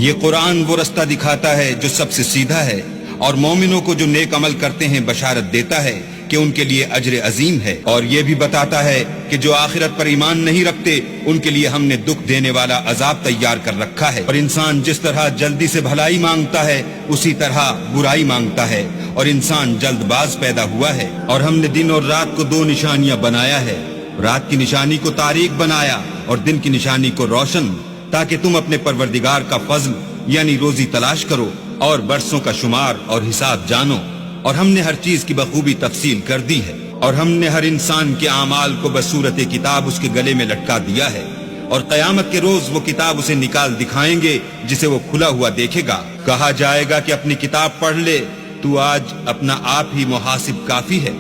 یہ قرآن وہ رستہ دکھاتا ہے جو سب سے سیدھا ہے، اور مومنوں کو جو نیک عمل کرتے ہیں بشارت دیتا ہے کہ ان کے لیے اجر عظیم ہے، اور یہ بھی بتاتا ہے کہ جو آخرت پر ایمان نہیں رکھتے ان کے لیے ہم نے دکھ دینے والا عذاب تیار کر رکھا ہے۔ اور انسان جس طرح جلدی سے بھلائی مانگتا ہے اسی طرح برائی مانگتا ہے، اور انسان جلد باز پیدا ہوا ہے۔ اور ہم نے دن اور رات کو دو نشانیاں بنایا ہے، رات کی نشانی کو تاریک بنایا اور دن کی نشانی کو روشن، تاکہ تم اپنے پروردگار کا فضل یعنی روزی تلاش کرو اور برسوں کا شمار اور حساب جانو۔ اور ہم نے ہر چیز کی بخوبی تفصیل کر دی ہے، اور ہم نے ہر انسان کے اعمال کو بصورت کتاب اس کے گلے میں لٹکا دیا ہے، اور قیامت کے روز وہ کتاب اسے نکال دکھائیں گے جسے وہ کھلا ہوا دیکھے گا۔ کہا جائے گا کہ اپنی کتاب پڑھ لے، تو آج اپنا آپ ہی محاسب کافی ہے۔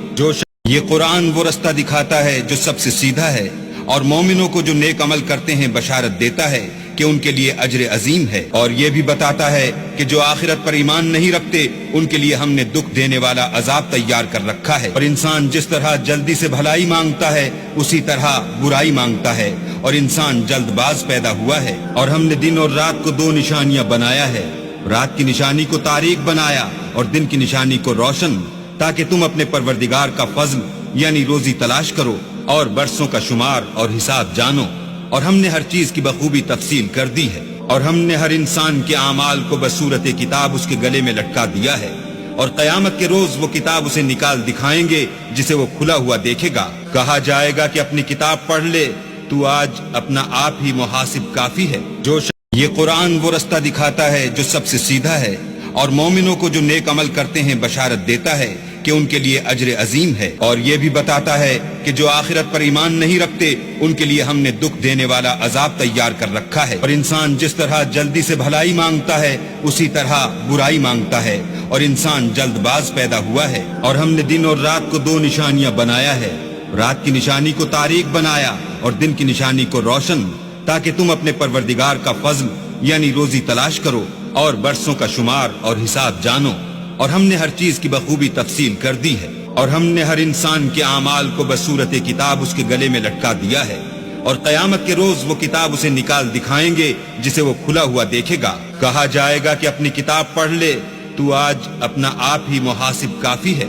یہ قرآن وہ رستہ دکھاتا ہے جو سب سے سیدھا ہے، اور مومنوں کو جو نیک عمل کرتے ہیں بشارت دیتا ہے کہ ان کے لیے اجر عظیم ہے، اور یہ بھی بتاتا ہے کہ جو آخرت پر ایمان نہیں رکھتے ان کے لیے ہم نے دکھ دینے والا عذاب تیار کر رکھا ہے۔ اور انسان جس طرح جلدی سے بھلائی مانگتا ہے اسی طرح برائی مانگتا ہے، اور انسان جلد باز پیدا ہوا ہے۔ اور ہم نے دن اور رات کو دو نشانیاں بنایا ہے، رات کی نشانی کو تاریک بنایا اور دن کی نشانی کو روشن، تاکہ تم اپنے پروردگار کا فضل یعنی روزی تلاش کرو اور برسوں کا شمار اور حساب جانو۔ اور ہم نے ہر چیز کی بخوبی تفصیل کر دی ہے، اور ہم نے ہر انسان کے اعمال کو بصورت کتاب اس کے گلے میں لٹکا دیا ہے، اور قیامت کے روز وہ کتاب اسے نکال دکھائیں گے جسے وہ کھلا ہوا دیکھے گا۔ کہا جائے گا کہ اپنی کتاب پڑھ لے، تو آج اپنا آپ ہی محاسب کافی ہے۔ یہ قرآن وہ رستہ دکھاتا ہے جو سب سے سیدھا ہے، اور مومنوں کو جو نیک عمل کرتے ہیں بشارت دیتا ہے کہ ان کے لیے اجر عظیم ہے، اور یہ بھی بتاتا ہے کہ جو آخرت پر ایمان نہیں رکھتے ان کے لیے ہم نے دکھ دینے والا عذاب تیار کر رکھا ہے۔ اور انسان جس طرح جلدی سے بھلائی مانگتا ہے اسی طرح برائی مانگتا ہے، اور انسان جلد باز پیدا ہوا ہے۔ اور ہم نے دن اور رات کو دو نشانیاں بنایا ہے، رات کی نشانی کو تاریک بنایا اور دن کی نشانی کو روشن، تاکہ تم اپنے پروردگار کا فضل یعنی روزی تلاش کرو اور برسوں کا شمار اور حساب جانو۔ اور ہم نے ہر چیز کی بخوبی تفصیل کر دی ہے، اور ہم نے ہر انسان کے اعمال کو بصورت کتاب اس کے گلے میں لٹکا دیا ہے، اور قیامت کے روز وہ کتاب اسے نکال دکھائیں گے جسے وہ کھلا ہوا دیکھے گا۔ کہا جائے گا کہ اپنی کتاب پڑھ لے، تو آج اپنا آپ ہی محاسب کافی ہے۔